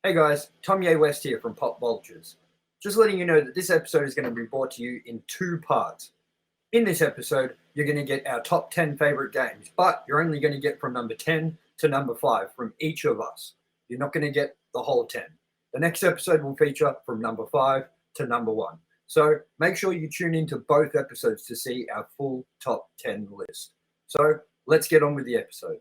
Hey guys, Tomye West here from Pop Vultures. Just letting you know that this episode is going to be brought to you in two parts. In this episode, you're going to get our top 10 favorite games, but you're only going to get from number 10 to number 5 from each of us. You're not going to get the whole 10. The next episode will feature from number 5 to number 1. So make sure you tune into both episodes to see our full top 10 list. So let's get on with the episode.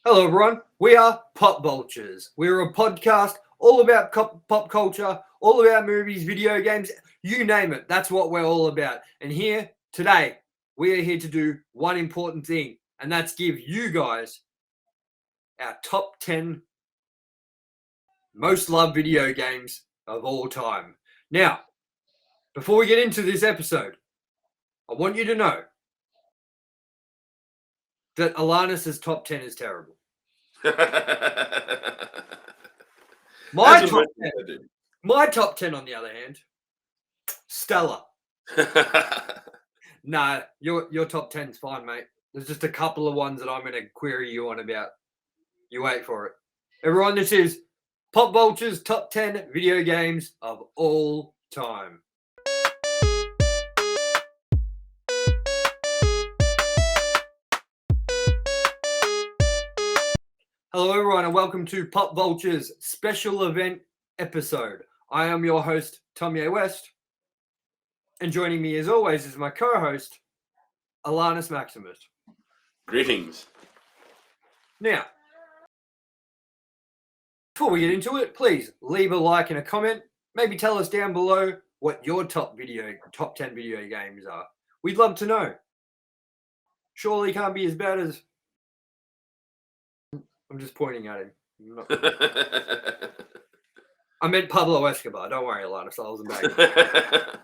Hello everyone, we are Pop Vultures. We're a podcast all about pop culture, all about movies, video games, you name it. That's what we're all about. And here today, we are here to do one important thing, and that's give you guys our top 10 most loved video games of all time. Now, before we get into this episode, I want you to know that Alannis' top 10 is terrible. My top 10, on the other hand, stellar. Nah, your top 10's fine, mate. There's just a couple of ones that I'm going to query you on about. You wait for it. Everyone, this is Pop Vulture's top 10 video games of all time. Hello everyone and welcome to Pop Vulture's special event episode. I am your host, Tomye West, and joining me as always is my co-host, Alannis Maximus. Greetings. Now, before we get into it, please leave a like and a comment. Maybe tell us down below what your top 10 video games are. We'd love to know. Surely it can't be as bad as... I'm just pointing at him. I meant Pablo Escobar. Don't worry, Alannis. I wasn't back.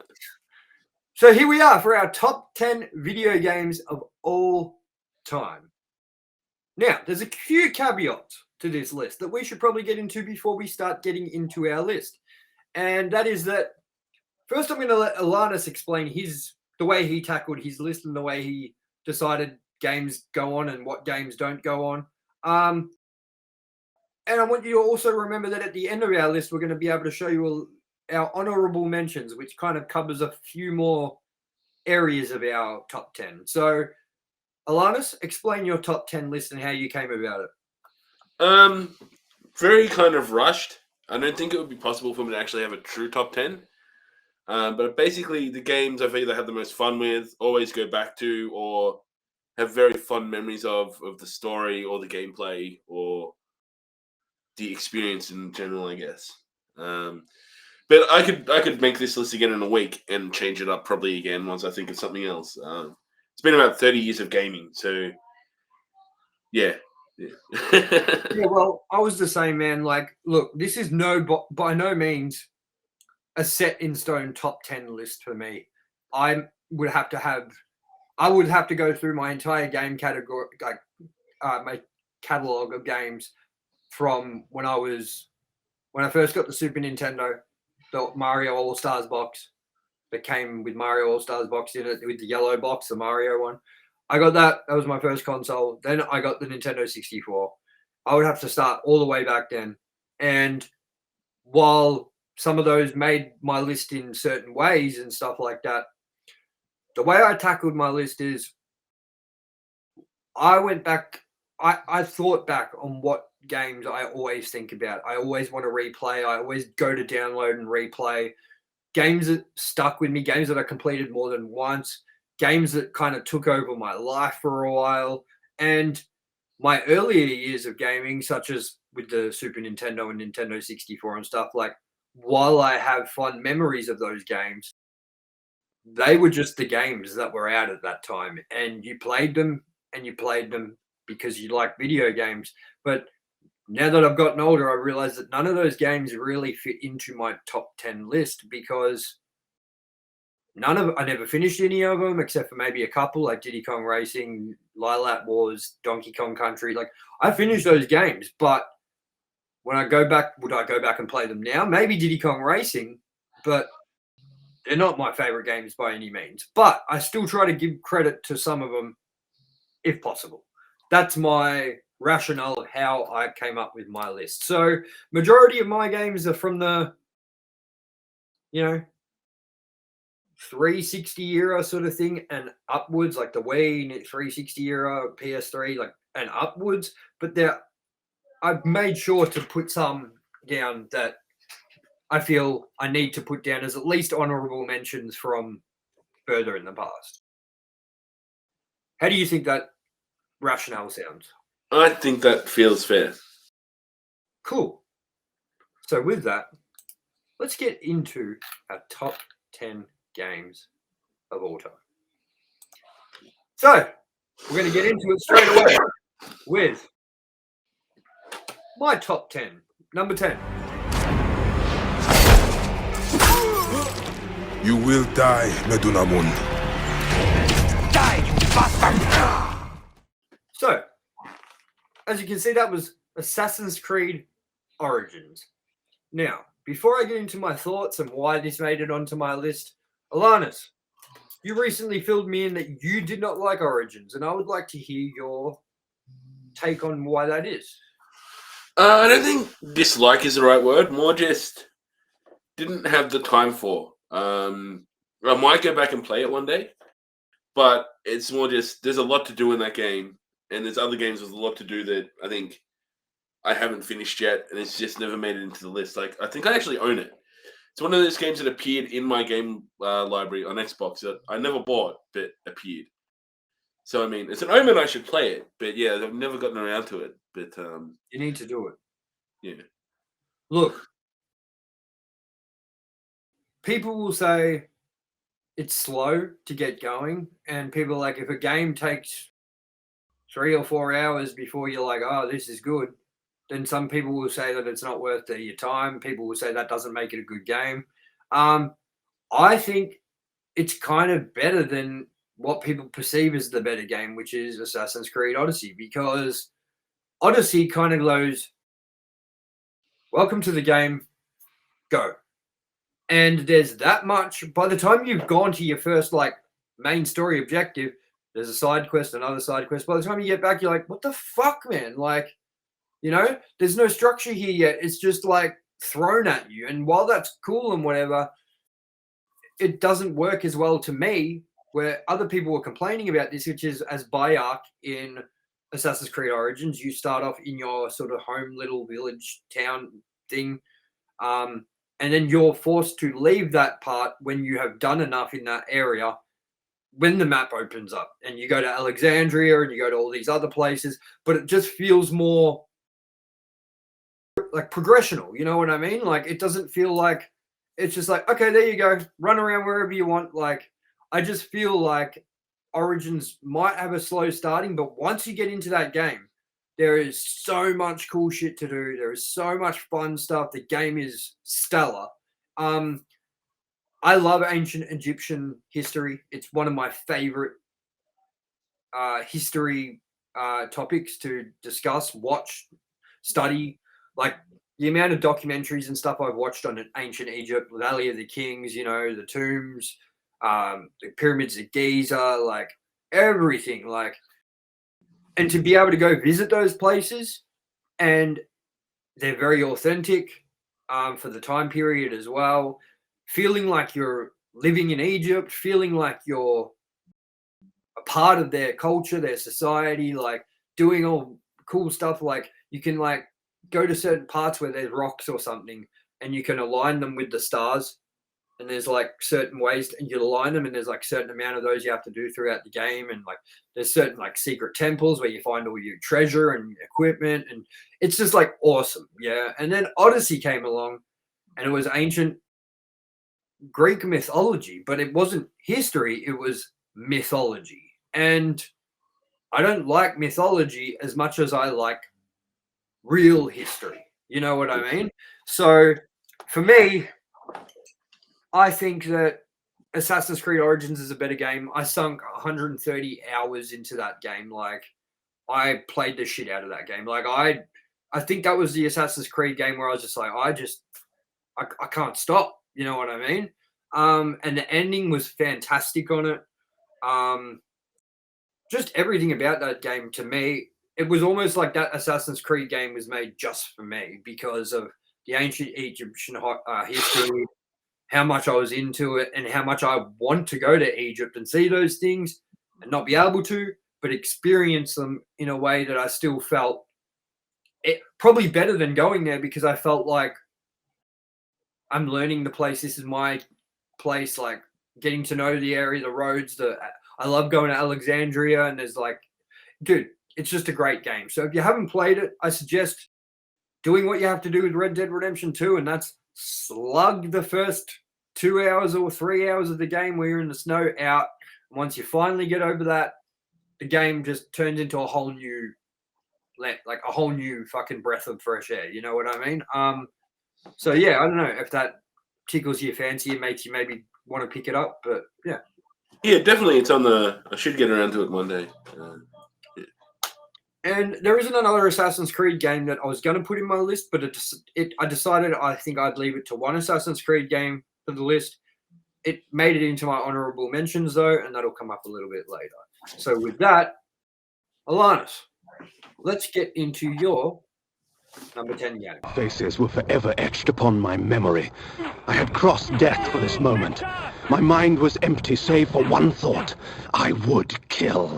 So here we are for our top 10 video games of all time. Now, there's a few caveats to this list that we should probably get into before we start getting into our list. And that is that, first I'm going to let Alannis explain the way he tackled his list and the way he decided games go on and what games don't go on. And I want you to also remember that at the end of our list, we're going to be able to show you our honorable mentions, which kind of covers a few more areas of our top 10. So, Alannis, explain your top 10 list and how you came about it. Very kind of rushed. I don't think it would be possible for me to actually have a true top 10. But basically, the games I've either had the most fun with, always go back to, or have very fond memories of the story or the gameplay or the experience in general, I guess. But I could make this list again in a week and change it up probably again once I think of something else. It's been about 30 years of gaming, so yeah. Yeah, well, I was the same, man. Like, look, this is by no means a set in stone top 10 list for me. I would have to go through my entire game category, like my catalog of games from when I first got the Super Nintendo, the Mario All-Stars box that came with Mario All-Stars box in it, with the yellow box, the Mario one. I got that. That was my first console. Then I got the Nintendo 64. I would have to start all the way back then. And while some of those made my list in certain ways and stuff like that, the way I tackled my list is I went back, I thought back on what games I always think about. I always want to replay. I always go to download and replay. Games that stuck with me, games that I completed more than once, games that kind of took over my life for a while. And my earlier years of gaming, such as with the Super Nintendo and Nintendo 64 and stuff, like, while I have fond memories of those games, they were just the games that were out at that time. And you played them because you like video games. But now that I've gotten older, I realize that none of those games really fit into my top 10 list because I never finished any of them except for maybe a couple like Diddy Kong Racing, Lilac Wars, Donkey Kong Country. Like, I finished those games, but would I go back and play them now? Maybe Diddy Kong Racing, but They're not my favorite games by any means, but I still try to give credit to some of them if possible. That's my rationale how I came up with my list. So majority of my games are from the, you know, 360 era sort of thing and upwards, like the Wii 360 era, PS3, like and upwards. But I've made sure to put some down that I feel I need to put down as at least honorable mentions from further in the past. How do you think that rationale sounds? I think that feels fair. Cool. So with that, let's get into our top 10 games of all time. So we're going to get into it straight away with my top 10. Number 10. You will die, Medunamun. Die, you bastard! So, as you can see, that was Assassin's Creed Origins. Now, before I get into my thoughts and why this made it onto my list, Alannis, you recently filled me in that you did not like Origins, and I would like to hear your take on why that is. I don't think dislike is the right word. More just didn't have the time for. I might go back and play it one day, but it's more just there's a lot to do in that game, and there's other games with a lot to do that I think I haven't finished yet, and it's just never made it into the list. Like, I think I actually own it. It's one of those games that appeared in my game library on Xbox that I never bought, but appeared. So, I mean, it's an omen I should play it, but yeah, I've never gotten around to it. But You need to do it. yeah. Look, people will say it's slow to get going, and people are like, if a game takes 3 or 4 hours before you're like, oh, this is good, then some people will say that it's not worth your time. People will say that doesn't make it a good game. I think it's kind of better than what people perceive as the better game, which is Assassin's Creed Odyssey, because Odyssey kind of goes, welcome to the game, go. And there's that much. By the time you've gone to your first like main story objective, there's a side quest, another side quest. By the time you get back, you're like, what the fuck, man? Like, you know, there's no structure here yet. It's just like thrown at you. And while that's cool and whatever, it doesn't work as well to me, where other people were complaining about this, which is as Bayark in Assassin's Creed Origins, you start off in your sort of home little village town thing. And then you're forced to leave that part when you have done enough in that area when the map opens up and you go to Alexandria and you go to all these other places, but it just feels more like progressional. You know what I mean? Like, it doesn't feel like it's just like, okay, there you go, run around wherever you want. Like, I just feel like Origins might have a slow starting, but once you get into that game, there is so much cool shit to do. There is so much fun stuff. The game is stellar. I love ancient Egyptian history. It's one of my favorite history topics to discuss, watch, study. Like, the amount of documentaries and stuff I've watched on ancient Egypt, Valley of the Kings, you know, the tombs, the pyramids of Giza, like everything. Like, and to be able to go visit those places, and they're very authentic for the time period as well. Feeling like you're living in Egypt, feeling like you're a part of their culture, their society, like doing all cool stuff. Like, you can like go to certain parts where there's rocks or something, and you can align them with the stars. And there's like certain ways and you align them, and there's like certain amount of those you have to do throughout the game. And like, there's certain like secret temples where you find all your treasure and equipment, and it's just like awesome. Yeah. And then Odyssey came along, and it was ancient Greek mythology, but it wasn't history, it was mythology. And I don't like mythology as much as I like real history. You know what I mean? So for me, I think that Assassin's Creed Origins is a better game. I sunk 130 hours into that game. Like, I played the shit out of that game. Like, I think that was the Assassin's Creed game where I was just like, I can't stop. You know what I mean? And the ending was fantastic on it. Just everything about that game to me, it was almost like that Assassin's Creed game was made just for me because of the ancient Egyptian history, how much I was into it, and how much I want to go to Egypt and see those things and not be able to, but experience them in a way that I still felt it probably better than going there because I felt like I'm learning the place. This is my place, like getting to know the area, the roads. I love going to Alexandria, and there's like, dude, it's just a great game. So if you haven't played it, I suggest doing what you have to do with Red Dead Redemption 2, and that's slug the first 2 hours or 3 hours of the game where you're in the snow out. Once you finally get over that, the game just turns into a whole new, like a whole new fucking breath of fresh air. You know what I mean? So yeah, I don't know if that tickles your fancy and makes you maybe want to pick it up, but yeah. Yeah, definitely. It's on the. I should get around to it one day. And there isn't another Assassin's Creed game that I was going to put in my list, but I decided I think I'd leave it to one Assassin's Creed game for the list. It made it into my honorable mentions, though, and that'll come up a little bit later. So with that, Alannis, let's get into your number 10 game. Faces were forever etched upon my memory. I had crossed death for this moment. My mind was empty save for one thought. I would kill.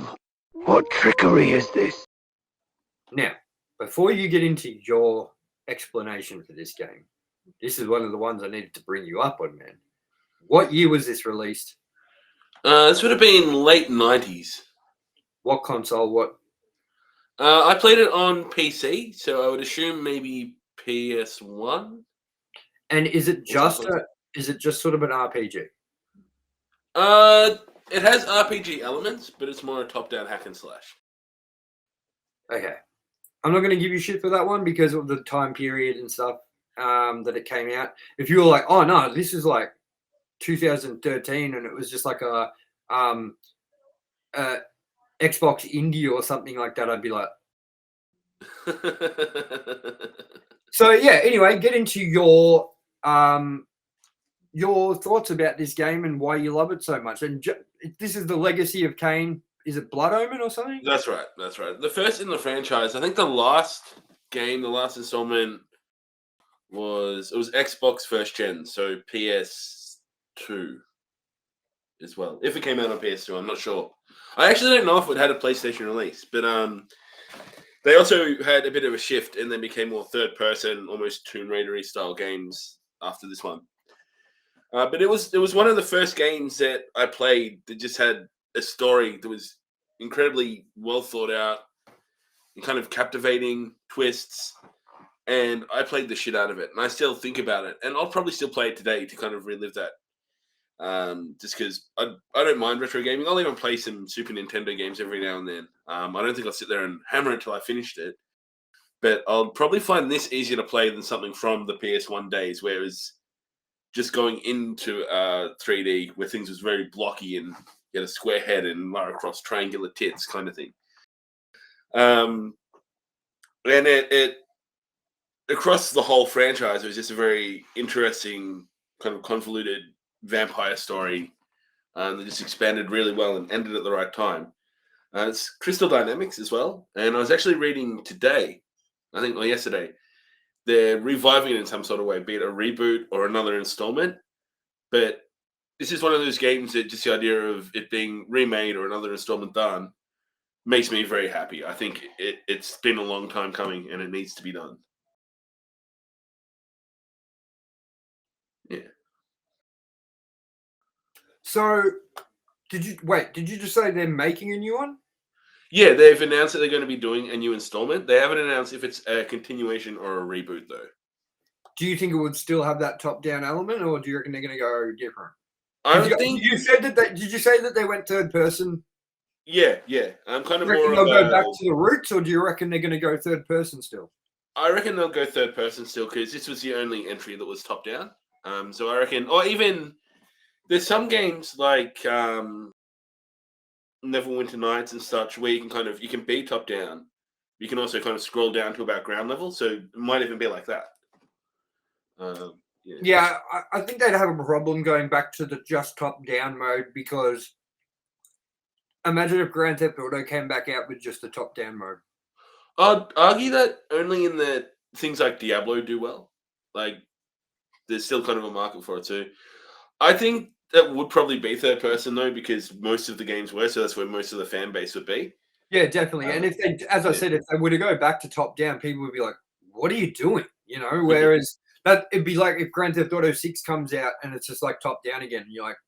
What trickery is this? Now, before you get into your explanation for this game, this is one of the ones I needed to bring you up on, man. What year was this released? This would have been late 90s. What console? What? I played it on PC, so I would assume maybe PS1. And is it just sort of an RPG? It has RPG elements, but it's more a top-down hack and slash. Okay. I'm not going to give you shit for that one because of the time period and stuff that it came out. If you were like, oh no, this is like 2013 and it was just like a Xbox Indie or something like that, I'd be like. So yeah, anyway, get into your thoughts about this game and why you love it so much. And this is the Legacy of Kain. Is it Blood Omen or something? That's right. That's right. The first in the franchise. I think the last game, the last installment was Xbox first gen, so PS2 as well. If it came out on PS2, I'm not sure. I actually don't know if it had a PlayStation release, but they also had a bit of a shift and then became more third person, almost Tomb Raider-y style games after this one. But it was one of the first games that I played that just had a story that was incredibly well thought out and kind of captivating twists. And I played the shit out of it. And I still think about it. And I'll probably still play it today to kind of relive that. Just because I don't mind retro gaming. I'll even play some Super Nintendo games every now and then. I don't think I'll sit there and hammer it till I finished it. But I'll probably find this easier to play than something from the PS1 days where it was just going into 3D where things was very blocky and you had a square head and Lara Croft triangular tits kind of thing. And it across the whole franchise, it was just a very interesting kind of convoluted vampire story that just expanded really well and ended at the right time. It's Crystal Dynamics as well. And I was actually reading today, I think, or yesterday, they're reviving it in some sort of way, be it a reboot or another installment. But this is one of those games that just the idea of it being remade or another installment done makes me very happy. I think it's been a long time coming and it needs to be done. Yeah. So, did you just say they're making a new one? Yeah, they've announced that they're going to be doing a new installment. They haven't announced if it's a continuation or a reboot, though. Do you think it would still have that top-down element, or do you reckon they're going to go different? Did you say that they went third person? Yeah. I'm kind of Do you reckon more. They'll go back to the roots, or do you reckon they're going to go third person still? I reckon they'll go third person still because this was the only entry that was top down. So I reckon, or even there's some games like Neverwinter Nights and such where you can be top down. You can also kind of scroll down to about ground level, so it might even be like that. Yeah, I think they'd have a problem going back to the just top-down mode because imagine if Grand Theft Auto came back out with just the top-down mode. I'd argue that only in the things like Diablo do well. Like, there's still kind of a market for it too. I think that would probably be third person though, because most of the games were, so that's where most of the fan base would be. Yeah, definitely. And if they, as I said, if they were to go back to top-down, people would be like, "What are you doing?" You know. Whereas that it'd be like if Grand Theft Auto 6 comes out and it's just like top-down again, and you're like,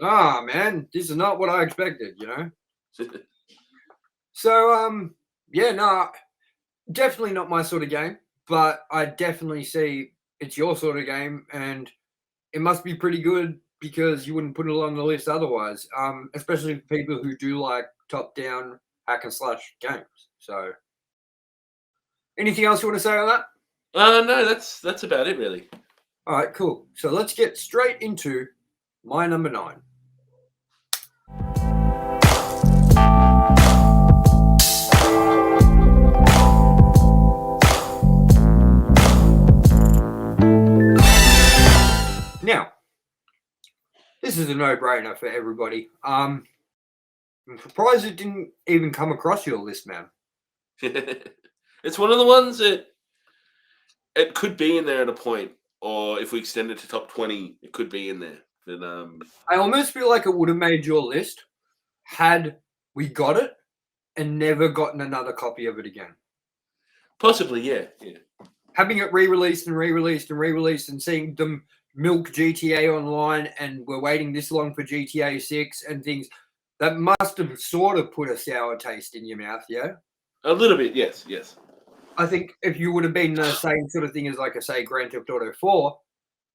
"Ah, man, this is not what I expected," you know. So, yeah, no, definitely not my sort of game, but I definitely see it's your sort of game, and it must be pretty good because you wouldn't put it on the list otherwise, especially for people who do like top-down hack and slash games. So, anything else you want to say on that? No, that's about it really. All right, cool. So let's get straight into my number 9. Now, this is a no-brainer for everybody. I'm surprised it didn't even come across your list, man. It's one of the ones that it could be in there at a point, or if we extend it to top 20, it could be in there. But I almost feel like it would have made your list had we got it and never gotten another copy of it again. possibly, yeah. Having it re-released and re-released and re-released and seeing them milk GTA Online and we're waiting this long for GTA 6 and things, that must have sort of put a sour taste in your mouth, yeah? A little bit, yes. I think if you would have been the same sort of thing as, like I say, Grand Theft Auto 4,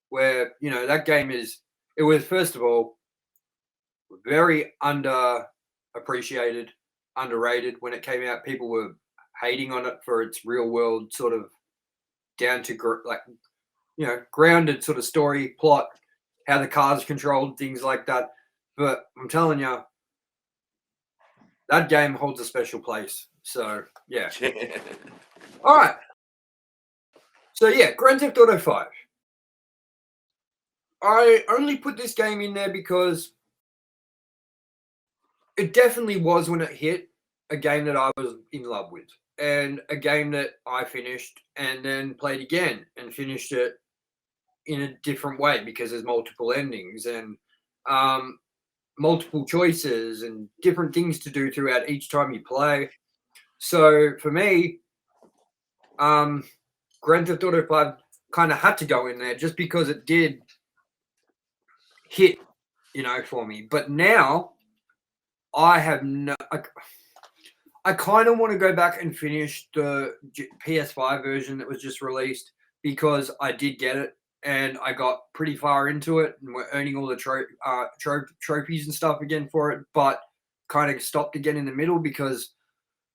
where, you know, that game it was, first of all, very underappreciated, underrated. When it came out, people were hating on it for its real world sort of down to, grounded sort of story, plot, how the cars controlled, things like that. But I'm telling you, that game holds a special place. So, yeah. All right. So, yeah, Grand Theft Auto 5. I only put this game in there because it definitely was, when it hit, a game that I was in love with. And a game that I finished and then played again and finished it in a different way because there's multiple endings and multiple choices and different things to do throughout each time you play. So for me, Grand Theft Auto 5 kind of had to go in there just because it did hit, for me. But now I have I kind of want to go back and finish the PS5 version that was just released because I did get it and I got pretty far into it and we're earning all the trophies and stuff again for it, but kind of stopped again in the middle because,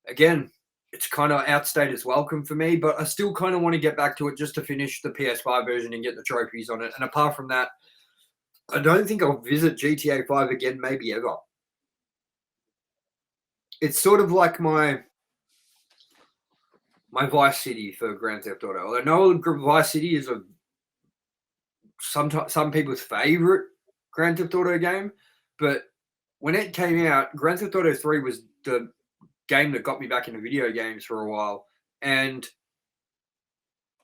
again, it's kind of outstayed its welcome for me, but I still kind of want to get back to it just to finish the PS5 version and get the trophies on it. And apart from that, I don't think I'll visit GTA 5 again, maybe ever. It's sort of like my Vice City for Grand Theft Auto. I know Vice City is some people's favorite Grand Theft Auto game, but when it came out, Grand Theft Auto 3 was the game that got me back into video games for a while, and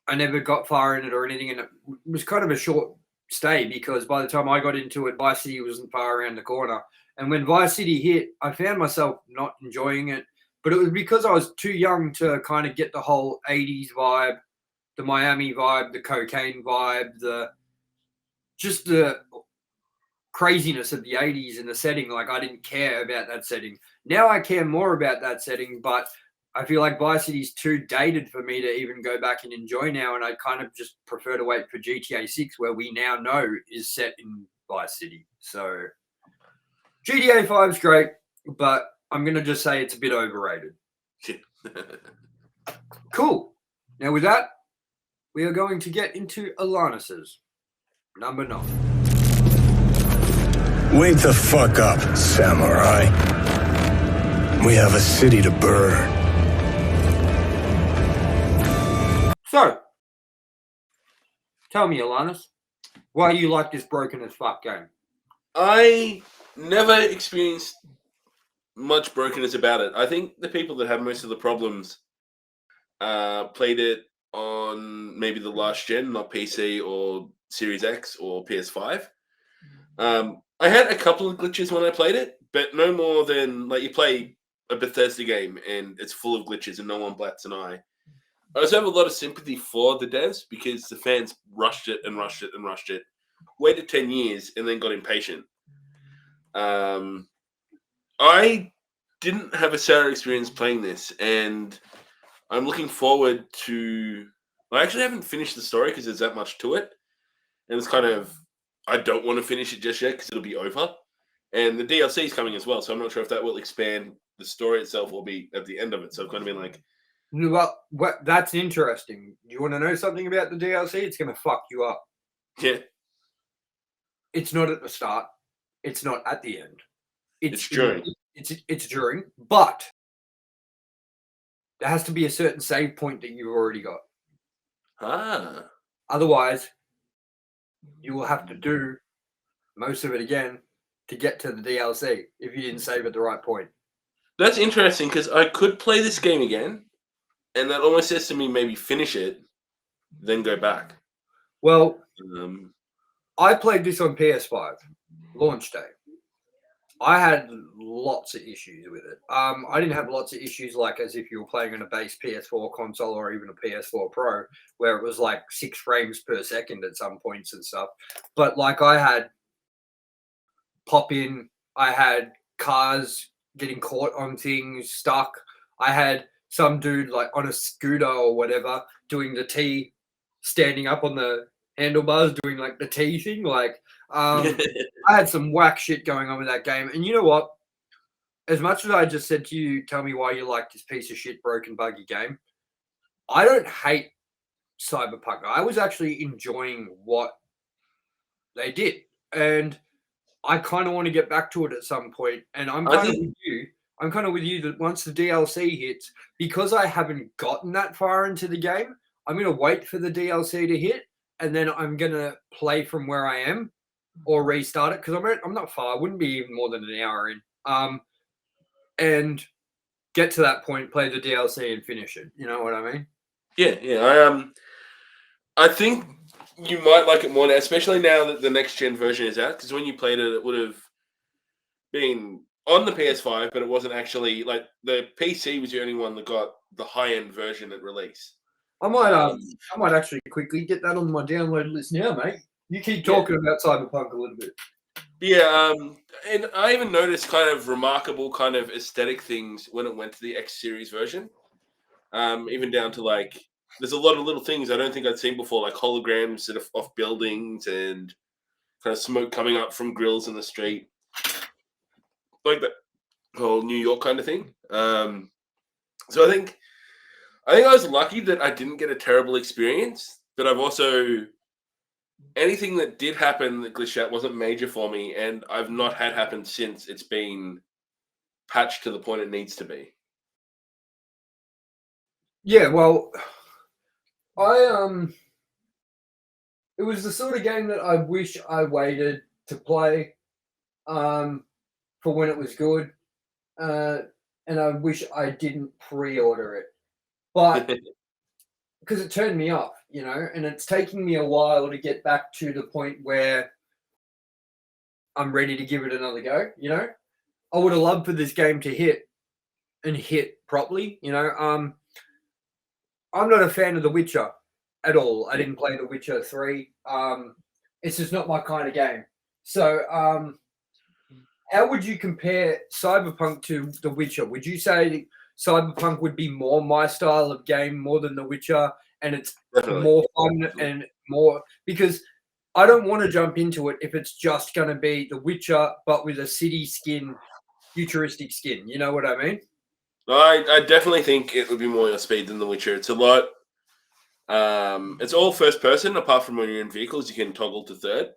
I never got far in it or anything, and it was kind of a short stay because by the time I got into it, Vice City wasn't far around the corner. And when Vice City hit, I found myself not enjoying it, but it was because I was too young to kind of get the whole 80s vibe, the Miami vibe, the cocaine vibe, the craziness of the 80s and the setting. Like, I didn't care about that setting. Now I care more about that setting, but I feel like Vice City's too dated for me to even go back and enjoy now, and I kind of just prefer to wait for GTA 6, where we now know is set in Vice City. So GTA 5 is great, but I'm going to just say it's a bit overrated. Cool. Now with that, we are going to get into Alannis's number 9. Wake the fuck up, samurai. We have a city to burn. So, Tell me, Alannis, why you like this broken as fuck game? I never experienced much brokenness about it. I think the people that have most of the problems played it on maybe the last gen, not PC or Series X or PS5. I had a couple of glitches when I played it, but no more than like you play a Bethesda game and it's full of glitches and no one bats an eye. I also have a lot of sympathy for the devs because the fans rushed it and rushed it and rushed it, waited 10 years and then got impatient. I didn't have a sour experience playing this, and I'm looking forward to. I actually haven't finished the story because there's that much to it, and it's kind of. I don't want to finish it just yet because it'll be over, and the DLC is coming as well. So I'm not sure if that will expand the story itself or be at the end of it. So I've kind of been like, well, that's interesting. You want to know something about the DLC? It's going to fuck you up. yeah, It's not at the start. It's not at the end. it's during. It's during, but there has to be a certain save point that you've already got. Ah, Otherwise, you will have to do most of it again to get to the DLC if you didn't save at the right point. that's interesting because I could play this game again, and that almost says to me maybe finish it, then go back. Well, Um, I played this on PS5 launch day. I had lots of issues with it. I didn't have lots of issues like as if you were playing on a base PS4 console or even a PS4 Pro, where it was like 6 frames per second at some points and stuff. But like I had pop in, I had cars getting caught on things, stuck. I had some dude like on a scooter or whatever doing the T, standing up on the handlebars, doing like the T thing, like. I had some whack shit going on with that game. And you know what? As much as I just said to you, tell me why you like this piece of shit, broken, buggy game, I don't hate Cyberpunk. I was actually enjoying what they did. And I kind of want to get back to it at some point. And I'm kind of with you. I'm kind of with you that once the DLC hits, because I haven't gotten that far into the game, I'm going to wait for the DLC to hit. And then I'm going to play from where I am. Or restart it because I'm not far. I wouldn't be even more than an hour in. And get to that point, play the DLC, and finish it. You know what I mean? Yeah. I think you might like it more now, especially now that the next gen version is out. Because when you played it, it would have been on the PS5, but it wasn't actually like the PC was the only one that got the high end version at release. I might actually quickly get that on my download list now, mate. You keep talking about Cyberpunk a little bit. Yeah, and I even noticed kind of remarkable kind of aesthetic things when it went to the X series version. Even down to like, there's a lot of little things I don't think I'd seen before, like holograms sort of off buildings and kind of smoke coming up from grills in the street, like that whole New York kind of thing. So I think I was lucky that I didn't get a terrible experience, but I've also. Anything that did happen that glitched out wasn't major for me, and I've not had happen since it's been patched to the point it needs to be. Yeah, well, it was the sort of game that I wish I waited to play, for when it was good, and I wish I didn't pre-order it, but because it turned me off. You know, and it's taking me a while to get back to the point where I'm ready to give it another go. You know, I would have loved for this game to hit properly. You know, I'm not a fan of The Witcher at all. I didn't play The Witcher 3. It's just not my kind of game. So, how would you compare Cyberpunk to The Witcher? Would you say Cyberpunk would be more my style of game more than The Witcher? And it's Definitely. more fun and more because I don't want to jump into it if it's just going to be The Witcher, but with a city skin, futuristic skin. You know what I mean? I definitely think it would be more your speed than The Witcher. It's a lot. It's all first person, apart from when you're in vehicles, you can toggle to third.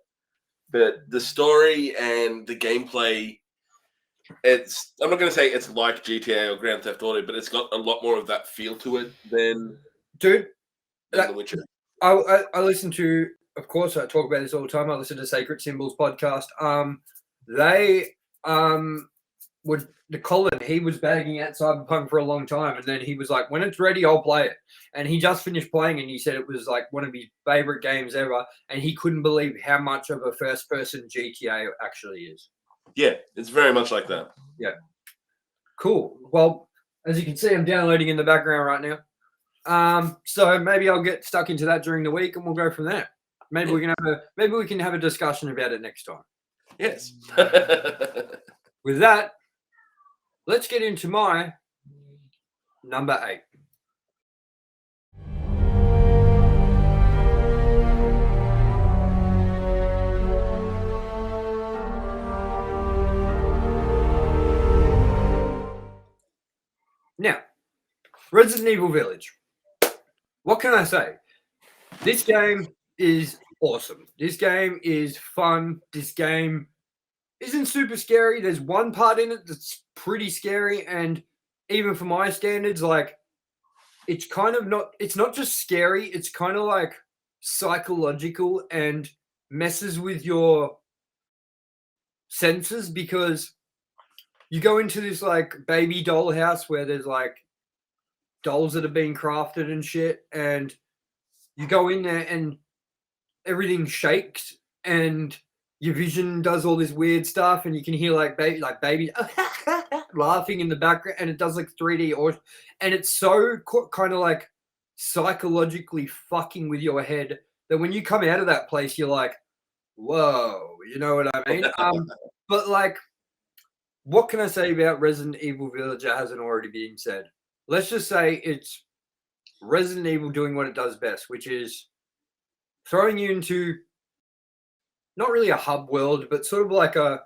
But the story and the gameplay, I'm not going to say it's like GTA or Grand Theft Auto, but it's got a lot more of that feel to it than Dude. The Witcher. I listened to of course, I talk about this all the time. I listen to Sacred Symbols podcast. They would the Colin, he was bagging out Cyberpunk for a long time, and then he was like, when it's ready, I'll play it. And he just finished playing, and he said it was like one of his favorite games ever, and he couldn't believe how much of a first-person GTA actually is. Yeah, it's very much like that. Yeah. Cool. Well, as you can see, I'm downloading in the background right now. So maybe I'll get stuck into that during the week, and we'll go from there. Maybe we can have a discussion about it next time. Yes. With that, let's get into my number 8. Now, Resident Evil Village. What can I say? This game is awesome. This game is fun. This game isn't super scary. There's one part in it that's pretty scary, and even for my standards, like, it's kind of not, it's not just scary, it's kind of like psychological and messes with your senses, because you go into this like baby doll house where there's like dolls that are being crafted and shit, and you go in there and everything shakes and your vision does all this weird stuff, and you can hear like baby laughing in the background, and it does like 3D, and it's so kind of like psychologically fucking with your head that when you come out of that place, you're like, whoa, you know what I mean? But like, what can I say about Resident Evil Village that hasn't already been said? Let's just say it's Resident Evil doing what it does best, which is throwing you into not really a hub world, but sort of like a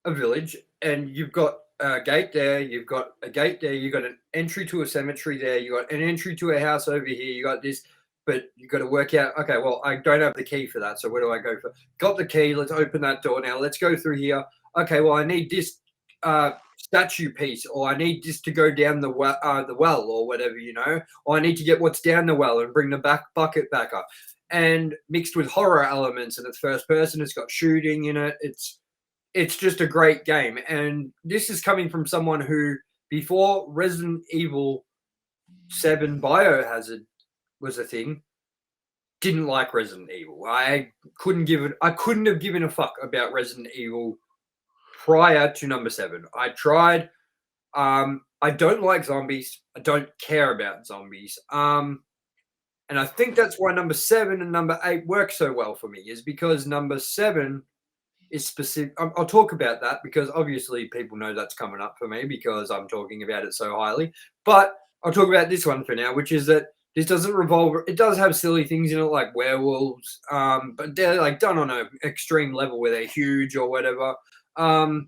village, and you've got a gate there, you've got a gate there, you've got an entry to a cemetery there, you've got an entry to a house over here, you got this, but you've got to work out, okay, well, I don't have the key for that, so where do I go for? Got the key, let's open that door now, let's go through here. Okay, well, I need this statue piece, or I need this to go down the well, or whatever, you know, or I need to get what's down the well and bring the bucket back up. And mixed with horror elements, and it's first person, it's got shooting in it, it's just a great game. And this is coming from someone who, before Resident Evil 7 Biohazard was a thing, didn't like Resident Evil. I couldn't have given a fuck about Resident Evil prior to number 7. I tried. I don't like zombies. I don't care about zombies. And I think that's why number 7 and number 8 work so well for me, is because number 7 is specific. I'll talk about that because obviously people know that's coming up for me because I'm talking about it so highly. But I'll talk about this one for now, which is that this doesn't revolve. It does have silly things in it like werewolves, but they're like done on an extreme level where they're huge or whatever. But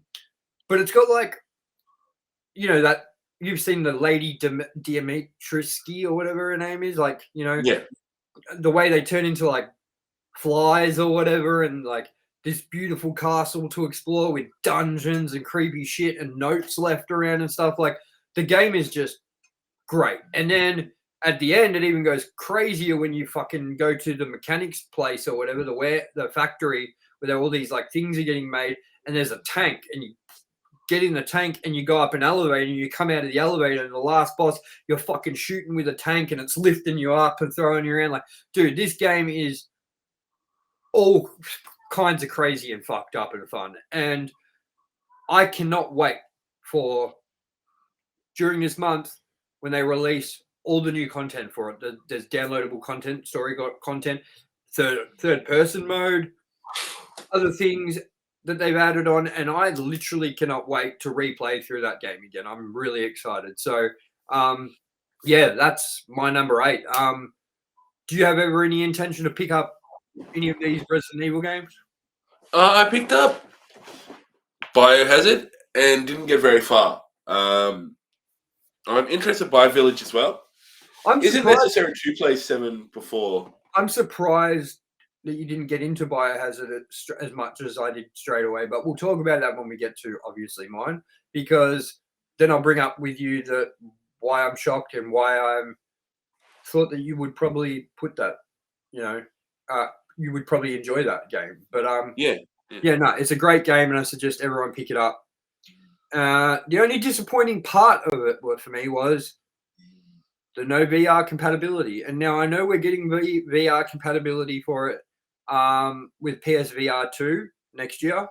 it's got like, you know, that you've seen the Lady Dimitrescu or whatever her name is, like, you know, Yeah. the way they turn into like flies or whatever, and like this beautiful castle to explore with dungeons and creepy shit and notes left around and stuff. Like, the game is just great. And then at the end, it even goes crazier when you fucking go to the mechanics place or whatever, the factory where all these like things are getting made, and there's a tank, and you get in the tank and you go up an elevator and you come out of the elevator, and the last boss, you're fucking shooting with a tank and it's lifting you up and throwing you around. Like, dude, this game is all kinds of crazy and fucked up and fun. And I cannot wait for during this month when they release all the new content for it. There's downloadable content, story content, third person mode, other things that they've added on, and I literally cannot wait to replay through that game again. I'm really excited. So, yeah, that's my number 8. Do you have ever any intention to pick up any of these Resident Evil games? I picked up Biohazard and didn't get very far. I'm interested by Village as well. Is it necessary to play 7 before? I'm surprised that you didn't get into Biohazard as much as I did straight away, but we'll talk about that when we get to obviously mine, because then I'll bring up with you why I'm shocked and why I'm thought that you would probably put that, you know, you would probably enjoy that game. But Yeah. no, it's a great game, and I suggest everyone pick it up. The only disappointing part of it for me was the no VR compatibility. And now I know we're getting VR compatibility for it with PSVR 2 next year,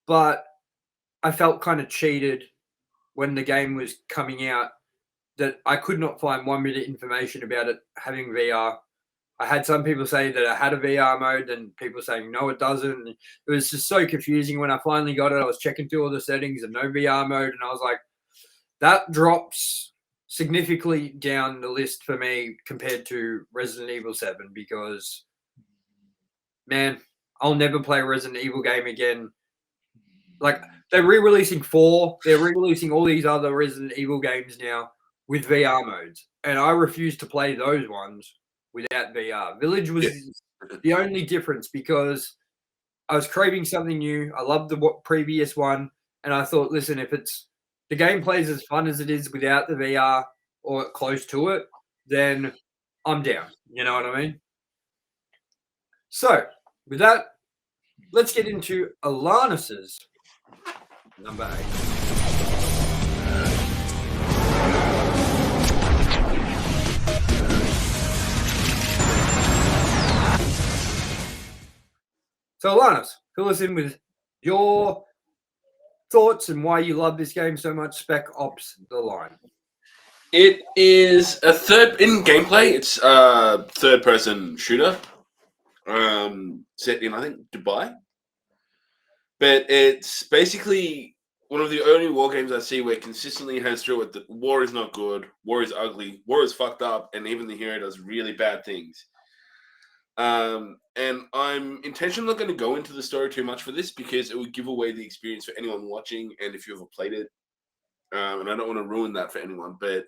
but I felt kind of cheated when the game was coming out that I could not find 1 minute information about it having VR. I had some people say that it had a VR mode and people saying, no, it doesn't. It was just so confusing. When I finally got it, I was checking through all the settings and no VR mode. And I was like, that drops significantly down the list for me compared to Resident Evil 7 because, man, I'll never play a Resident Evil game again. Like, they're re-releasing 4. They're re-releasing all these other Resident Evil games now with VR modes. And I refuse to play those ones without VR. Village was the only difference because I was craving something new. I loved the previous one. And I thought, listen, if it's the gameplay is as fun as it is without the VR or close to it, then I'm down. You know what I mean? So, with that, let's get into Alannis's number 8. So, Alannis, fill us in with your thoughts and why you love this game so much, Spec Ops: The Line. It is a in gameplay. It's a third-person shooter set in, I think, Dubai. But it's basically one of the only war games I see where consistently hands through it that war is not good, war is ugly, war is fucked up, and even the hero does really bad things. And I'm intentionally not going to go into the story too much for this because it would give away the experience for anyone watching and if you ever played it. And I don't want to ruin that for anyone. But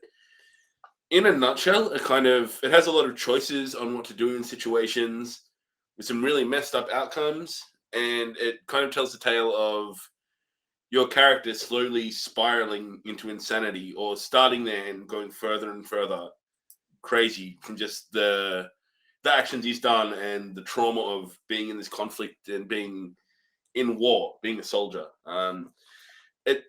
in a nutshell, it has a lot of choices on what to do in situations with some really messed up outcomes. And it kind of tells the tale of your character slowly spiraling into insanity or starting there and going further and further crazy from just the actions he's done and the trauma of being in this conflict and being in war, being a soldier. It,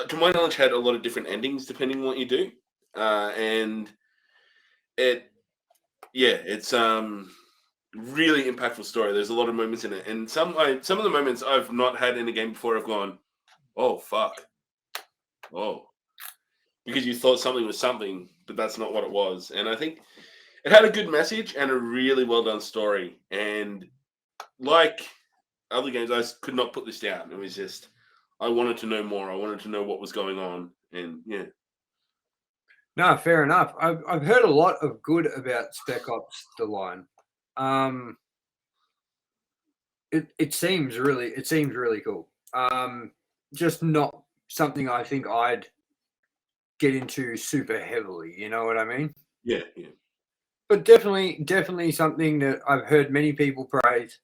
to my knowledge, had a lot of different endings depending on what you do. And it's really impactful story. There's a lot of moments in it. And some of the moments I've not had in a game before have gone, oh, fuck. Oh. Because you thought something was something, but that's not what it was. And I think it had a good message and a really well done story. And like other games, I could not put this down. It was just, I wanted to know more. I wanted to know what was going on. And yeah. No, fair enough. I've heard a lot of good about Spec Ops: The Line. It seems really cool. Just not something I think I'd get into super heavily. You know what I mean? Yeah. But definitely something that I've heard many people praise.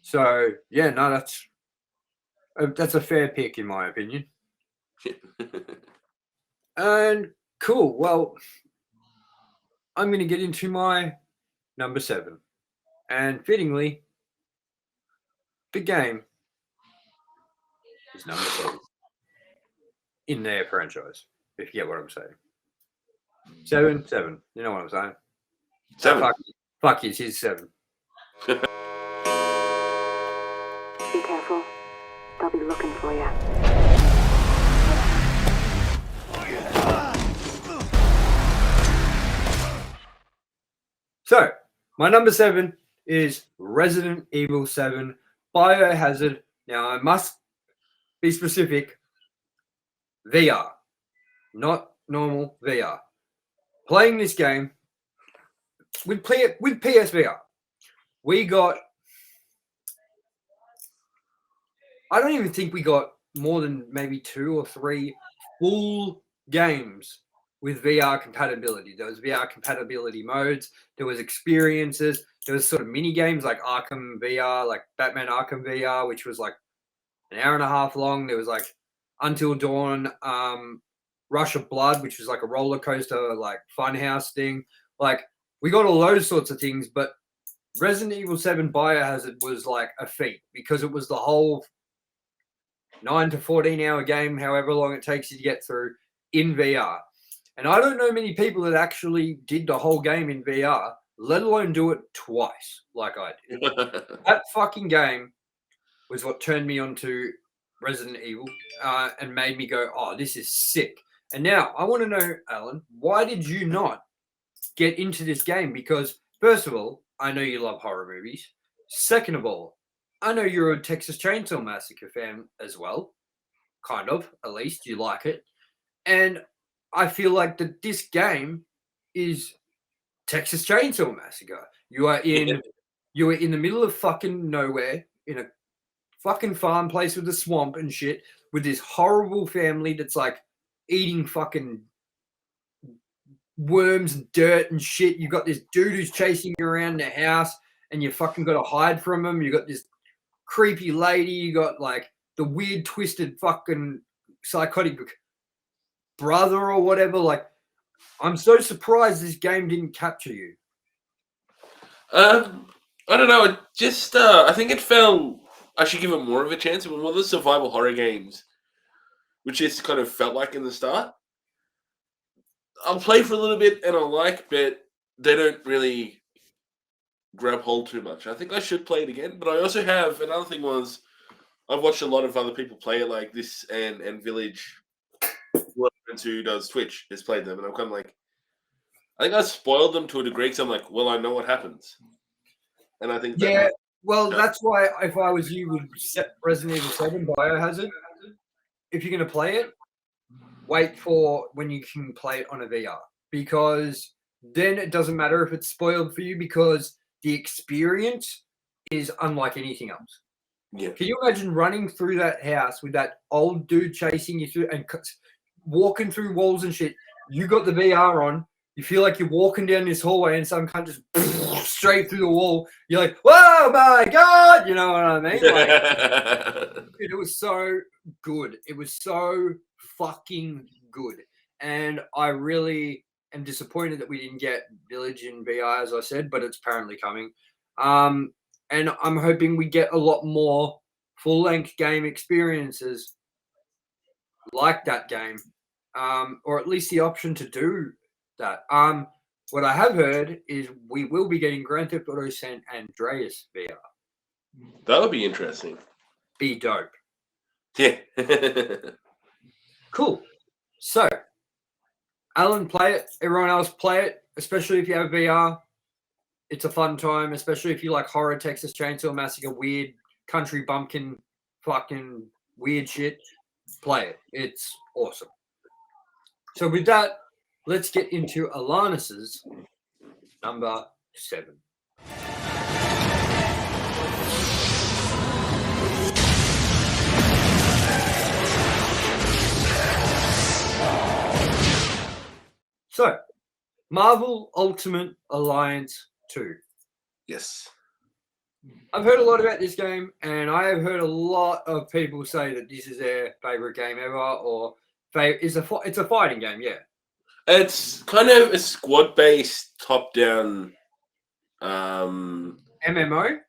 So yeah, no, that's a fair pick in my opinion. And cool. Well, I'm going to get into my number 7, and fittingly, the game is number 7 in their franchise. If you get what I'm saying. 7. You know what I'm saying? 7. Fuck you, he's 7. Be careful. They'll be looking for you. So, my number 7 is Resident Evil 7 Biohazard. Now, I must be specific. VR. Not normal VR. Playing this game with PSVR. We got... I don't even think we got more than maybe 2 or 3 full games with VR compatibility. There was VR compatibility modes. There was experiences. There was sort of mini games like Arkham VR, like Batman Arkham VR, which was like an hour and a half long. There was like Until Dawn, Rush of Blood, which was like a roller coaster, like funhouse thing. Like we got all those sorts of things, but Resident Evil 7 Biohazard was like a feat because it was the whole 9 to 14 hour game, however long it takes you to get through in VR. And I don't know many people that actually did the whole game in VR, let alone do it twice like I did. That fucking game was what turned me on to Resident Evil and made me go, oh, this is sick. And now I want to know, Alan, why did you not get into this game? Because first of all, I know you love horror movies. Second of all, I know you're a Texas Chainsaw Massacre fan as well. Kind of, at least you like it. And I feel like that this game is Texas Chainsaw Massacre. You are in the middle of fucking nowhere in a fucking farm place with a swamp and shit with this horrible family that's like eating fucking worms and dirt and shit. You got this dude who's chasing you around the house and you fucking got to hide from him. You got this creepy lady. You got like the weird twisted fucking psychotic brother or whatever. Like, I'm so surprised this game didn't capture you. I don't know. It just I think it felt I should give it more of a chance. It was one of the survival horror games, which just kind of felt like in the start. I'll play for a little bit and I'll like, but they don't really grab hold too much. I think I should play it again, but I also have another thing was I've watched a lot of other people play it like this and Village, who does Twitch, has played them, and I'm kind of like, I think I spoiled them to a degree because I'm like, well, I know what happens, and I think that that's why if I was you, would set Resident Evil 7 Biohazard. If you're going to play it, wait for when you can play it on a VR, because then it doesn't matter if it's spoiled for you because the experience is unlike anything else. Yeah. Can you imagine running through that house with that old dude chasing you through and walking through walls and shit? You got the VR on. You feel like you're walking down this hallway and some cunt just straight through the wall. You're like, whoa, my God! You know what I mean? Like, dude, it was so good. It was so fucking good. And I really am disappointed that we didn't get Village in VR, as I said, but it's apparently coming. And I'm hoping we get a lot more full-length game experiences like that game, or at least the option to do that. What I have heard is we will be getting Grand Theft Auto San Andreas VR. that would be interesting. Be dope. Yeah. Cool. So, Alan, play it. Everyone else, play it, especially if you have VR. It's a fun time, especially if you like horror, Texas Chainsaw Massacre, weird country bumpkin, fucking weird shit. Play it. It's awesome. So with that, let's get into Alannis's number 7. So, Marvel Ultimate Alliance 2. Yes. I've heard a lot about this game, and I have heard a lot of people say that this is their favorite game ever, or it's a fighting game, yeah. It's kind of a squad-based, top-down. MMO.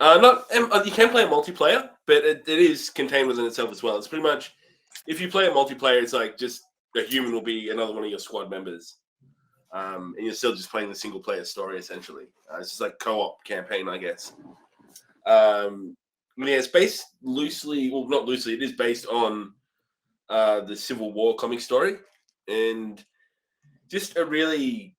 You can play a multiplayer, but it is contained within itself as well. It's pretty much if you play a multiplayer, it's like just a human will be another one of your squad members. And you're still just playing the single player story essentially. It's just like co-op campaign, I guess. Yeah, it's based loosely, well, not loosely. It is based on the Civil War comic story, and just a really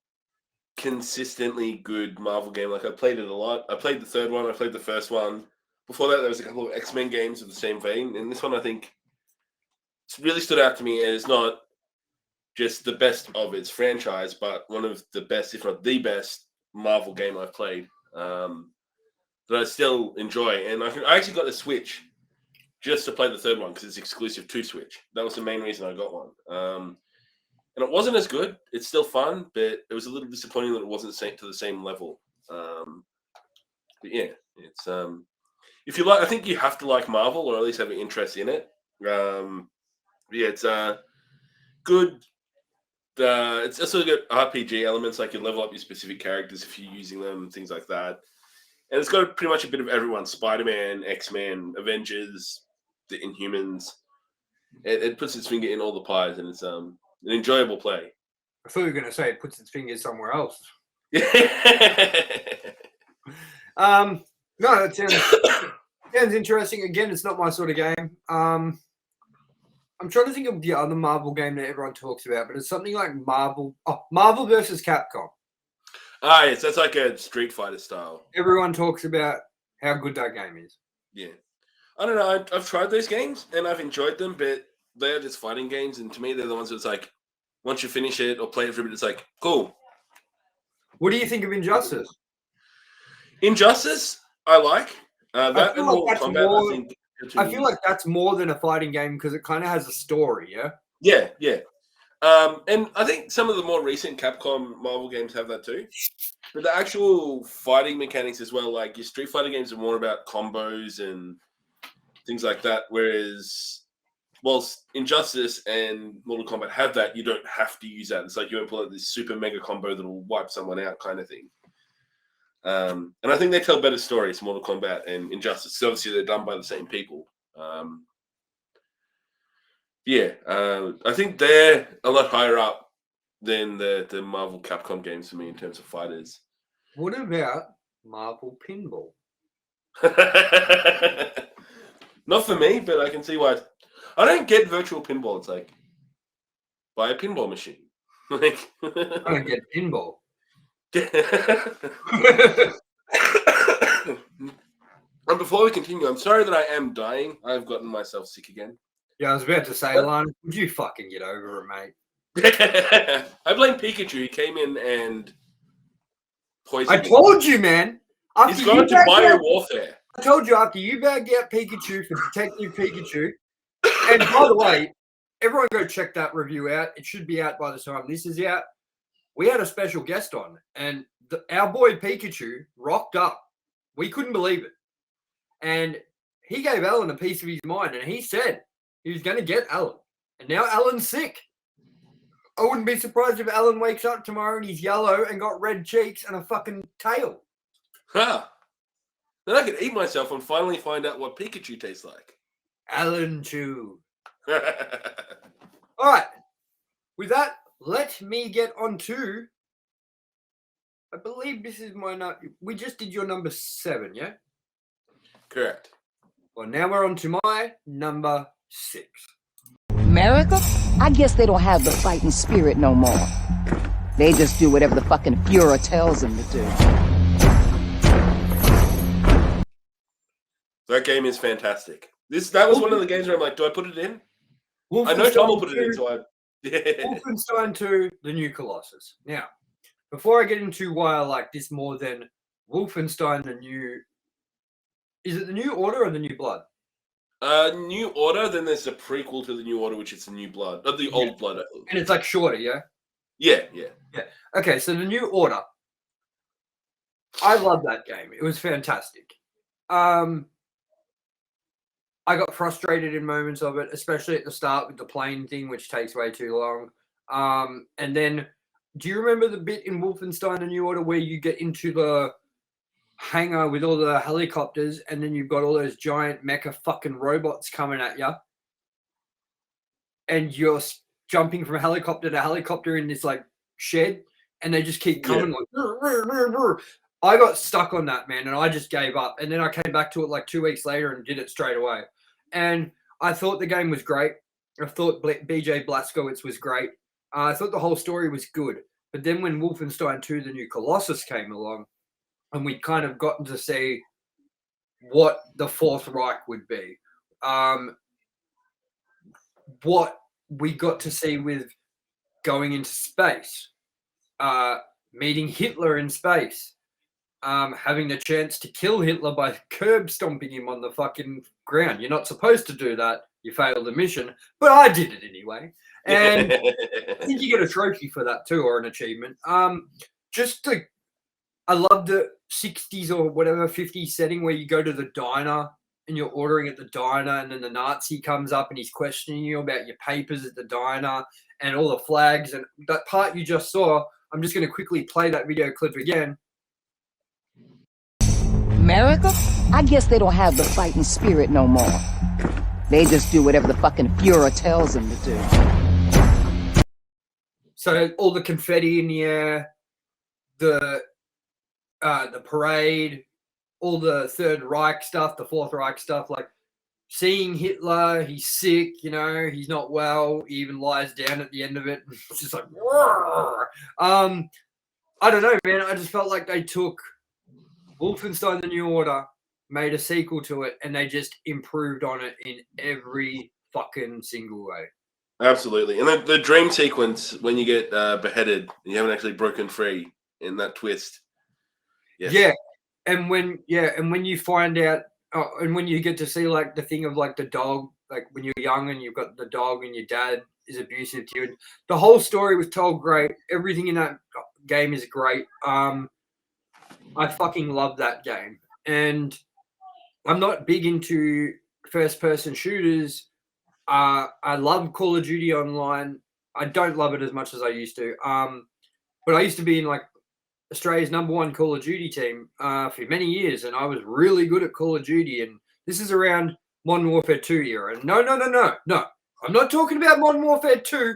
consistently good Marvel game. Like I played it a lot. I played the third one. I played the first one. Before that, there was a couple of X-Men games of the same vein, and this one I think it's really stood out to me. And it's not just the best of its franchise, but one of the best, if not the best, Marvel game I've played that I still enjoy. And I actually got the Switch just to play the third one because it's exclusive to Switch. That was the main reason I got one. And it wasn't as good. It's still fun, but it was a little disappointing that it wasn't to the same level. But yeah, it's if you like, I think you have to like Marvel or at least have an interest in it. Yeah, it's good. It's also got RPG elements, like you level up your specific characters if you're using them, things like that. And it's got pretty much a bit of everyone: Spider-Man, X-Men, Avengers, the Inhumans. It puts its finger in all the pies, and it's an enjoyable play. I thought you were going to say it puts its fingers somewhere else. No, that sounds interesting. Again, it's not my sort of game. I'm trying to think of the other Marvel game that everyone talks about, but it's something like Marvel versus Capcom. Ah, yes, that's like a Street Fighter style. Everyone talks about how good that game is. Yeah. I don't know. I've tried those games, and I've enjoyed them, but they're just fighting games, and to me, they're the ones that's like, once you finish it or play it for a bit, it's like, cool. What do you think of Injustice? Injustice, I like. That and Mortal Kombat, I feel like that's more than a fighting game because it kind of has a story, yeah? Yeah, yeah. And I think some of the more recent Capcom Marvel games have that too. But the actual fighting mechanics as well, like your Street Fighter games are more about combos and things like that, whereas whilst Injustice and Mortal Kombat have that, you don't have to use that. It's like you won't pull out this super mega combo that will wipe someone out kind of thing. And I think they tell better stories, Mortal Kombat and Injustice. So obviously, they're done by the same people. I think they're a lot higher up than the Marvel Capcom games for me in terms of fighters. What about Marvel Pinball? Not for me, but I can see why. I don't get virtual pinball. It's like, buy a pinball machine. Like, I don't get pinball. And before we continue, I'm sorry that I am dying. I've gotten myself sick again. Yeah, I was about to say, Alana, would you fucking get over it, mate? I blame Pikachu. He came in and poisoned I told you, man. He's gone to bio-warfare. I told you after you bagged out Pikachu for Detective Pikachu. And by the way, everyone go check that review out. It should be out by the time this is out. We had a special guest on, and our boy Pikachu rocked up. We couldn't believe it. And he gave Alan a piece of his mind, and he said he was going to get Alan. And now Alan's sick. I wouldn't be surprised if Alan wakes up tomorrow and he's yellow and got red cheeks and a fucking tail. Huh. Then I could eat myself and finally find out what Pikachu tastes like. Alan Chew. All right. With that, let me get on to, I believe this is my number. We just did your number 7, yeah? Correct. Well, now we're on to my number 6. America? I guess they don't have the fighting spirit no more. They just do whatever the fucking Fuhrer tells them to do. That game is fantastic. That was one of the games where I'm like, do I put it in? I know Tom will put it in, so I... Wolfenstein 2, the new Colossus. Now, before I get into why I like this more than Wolfenstein, the new... Is it the New Order or the New Blood? New Order, then there's the prequel to the New Order, which is the New Blood. Not the Old Blood. And it's like shorter, yeah? Yeah. Okay, so the New Order. I love that game. It was fantastic. I got frustrated in moments of it, especially at the start with the plane thing, which takes way too long. And then, do you remember the bit in Wolfenstein: The New Order where you get into the hangar with all the helicopters, and then you've got all those giant mecha fucking robots coming at you, and you're jumping from helicopter to helicopter in this like shed, and they just keep coming like. Rrr, rrr, rrr. I got stuck on that, man, and I just gave up. And then I came back to it like 2 weeks later and did it straight away. And I thought the game was great. I thought BJ Blazkowicz was great. I thought the whole story was good. But then when Wolfenstein 2, the new Colossus came along, and we kind of gotten to see what the Fourth Reich would be, what we got to see with going into space, meeting Hitler in space, having the chance to kill Hitler by curb stomping him on the fucking ground. You're not supposed to do that. You failed the mission, but I did it anyway. And I think you get a trophy for that too, or an achievement. I love the 60s or whatever 50s setting where you go to the diner and you're ordering at the diner, and then the Nazi comes up and he's questioning you about your papers at the diner and all the flags. And that part you just saw, I'm just going to quickly play that video clip again. America? I guess they don't have the fighting spirit no more. They just do whatever the fucking Fuhrer tells them to do. So all the confetti in the air, the parade, all the Third Reich stuff, the Fourth Reich stuff, like seeing Hitler, he's sick, you know, he's not well, he even lies down at the end of it. It's just like, roar. I don't know, man. I just felt like they took Wolfenstein: The New Order, made a sequel to it, and they just improved on it in every fucking single way. Absolutely. And the dream sequence when you get beheaded and you haven't actually broken free in that twist. Yes. Yeah. And when you find out, and when you get to see like the thing of like the dog, like when you're young and you've got the dog and your dad is abusive to you, and the whole story was told great. Everything in that game is great. I fucking love that game. And I'm not big into first-person shooters. I love Call of Duty Online. I don't love it as much as I used to. But I used to be in like Australia's #1 Call of Duty team for many years, and I was really good at Call of Duty. And this is around Modern Warfare 2 era. And no. I'm not talking about Modern Warfare 2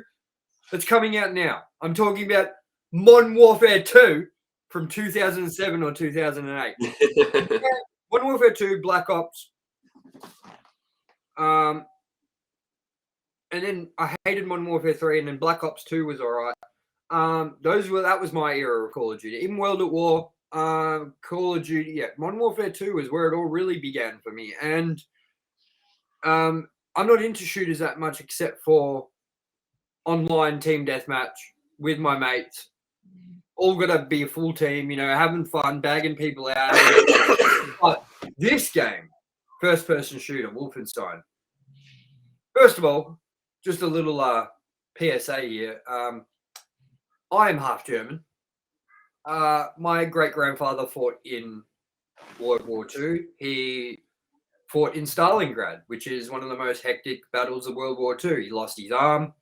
that's coming out now. I'm talking about Modern Warfare 2 from 2007 or 2008. Modern Warfare 2, Black Ops. And then I hated Modern Warfare 3, and then Black Ops 2 was all right. That was my era of Call of Duty. Even World at War, Call of Duty, yeah. Modern Warfare 2 is where it all really began for me. And I'm not into shooters that much except for online team deathmatch with my mates. All gotta be a full team, you know, having fun, bagging people out. But this game, first-person shooter, Wolfenstein. First of all, just a little PSA here. I am half German. My great-grandfather fought in World War II. He fought in Stalingrad, which is one of the most hectic battles of World War II. He lost his arm.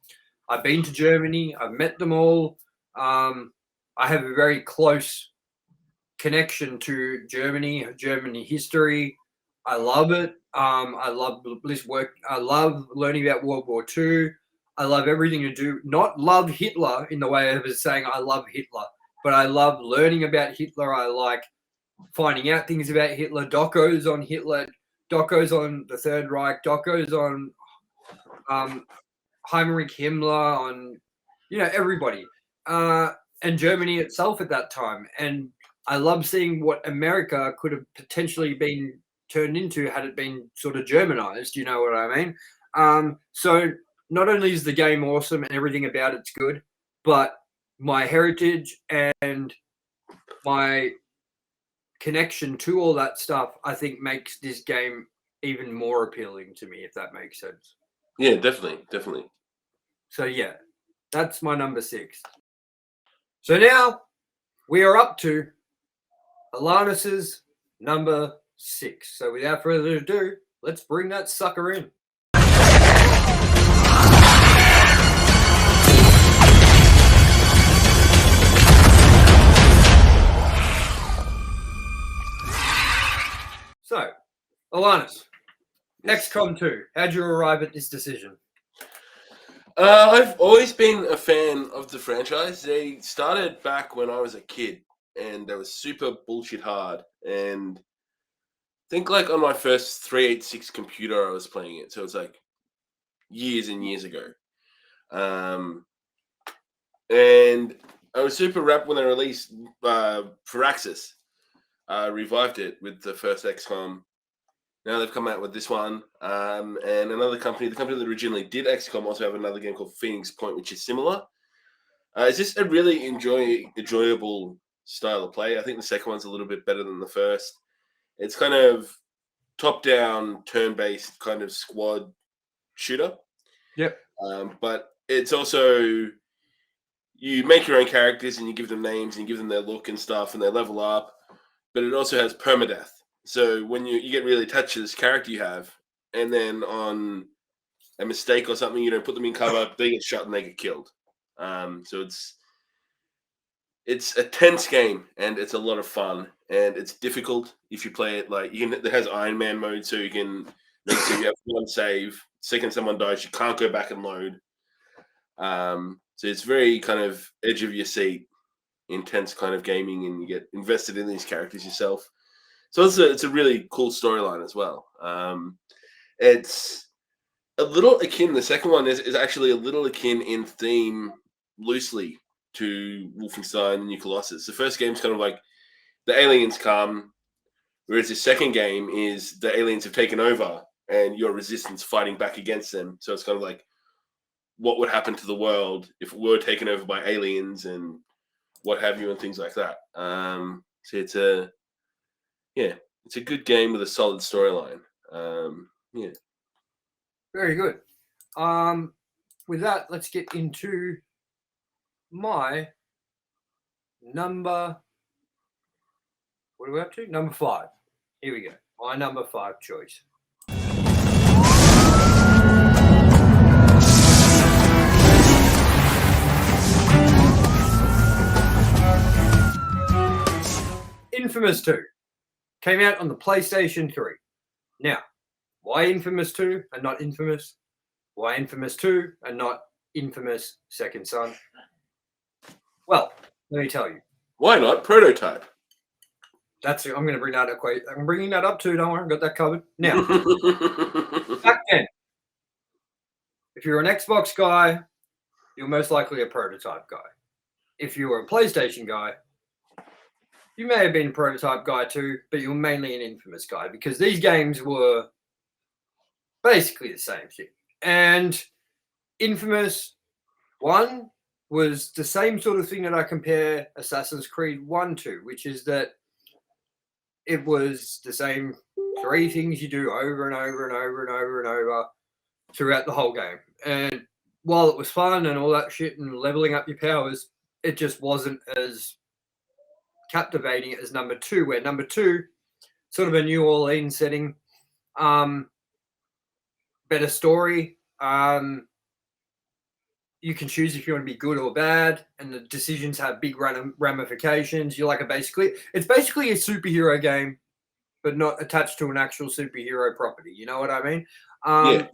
I've been to Germany. I've met them all. I have a very close connection to Germany history. I love it. I love this work. I love learning about World War II. I love everything to do, not love Hitler in the way I was saying I love Hitler, but I love learning about Hitler. I like finding out things about Hitler, docos on Hitler, docos on the Third Reich, docos on Heinrich Himmler, on, you know, everybody. And Germany itself at that time. And I love seeing what America could have potentially been turned into had it been sort of Germanized, you know what I mean? So not only is the game awesome and everything about it's good, but my heritage and my connection to all that stuff, I think, makes this game even more appealing to me, if that makes sense. Yeah, definitely. So yeah, that's my number 6. So now we are up to Alannis's number 6. So without further ado, let's bring that sucker in. So, Alannis, XCOM 2, how'd you arrive at this decision? I've always been a fan of the franchise. They started back when I was a kid, and they were super bullshit hard. And I think like on my first 386 computer, I was playing it. So it's like years and years ago. And I was super wrapped when they released Firaxis. Revived it with the first XCOM. Now they've come out with this one, and another company. The company that originally did XCOM also have another game called Phoenix Point, which is similar. It's just a really enjoyable style of play. I think the second one's a little bit better than the first. It's kind of top-down, turn-based kind of squad shooter. Yep. But it's also, you make your own characters and you give them names and you give them their look and stuff, and they level up. But it also has permadeath. So when you get really attached to this character you have, and then on a mistake or something, you don't put them in cover, they get shot and they get killed. So it's a tense game and it's a lot of fun and it's difficult if you play it like it has Iron Man mode, so you can make sure you have one save. Second someone dies, you can't go back and load. So it's very kind of edge of your seat, intense kind of gaming, and you get invested in these characters yourself. So it's a really cool storyline as well. It's a little akin. The second one is actually a little akin in theme, loosely, to Wolfenstein and New Colossus. The first game's kind of like the aliens come, whereas the second game is the aliens have taken over and your resistance fighting back against them. So it's kind of like what would happen to the world if it were taken over by aliens and what have you and things like that. So it's a good game with a solid storyline. Yeah. Very good. With that, let's get into my number. What are we up to? Number 5. Here we go. My number 5 choice. Infamous 2 came out on the PlayStation 3. Now, why Infamous 2 and not Infamous? Why Infamous 2 and not Infamous Second Son? Well, let me tell you. Why not Prototype? I'm going to bring that up. I'm bringing that up too. Don't worry, I've got that covered. Now, back then, if you're an Xbox guy, you're most likely a Prototype guy. If you were a PlayStation guy, you may have been a Prototype guy too, but you're mainly an Infamous guy because these games were basically the same thing. And Infamous 1 was the same sort of thing that I compare Assassin's Creed 1 to, which is that it was the same 3 things you do over and over and over and over and over throughout the whole game. And while it was fun and all that shit and leveling up your powers, it just wasn't as captivating as number 2, where number 2, sort of a New Orleans setting, better story. You can choose if you want to be good or bad, and the decisions have big ramifications. It's basically a superhero game, but not attached to an actual superhero property. You know what I mean? Yeah.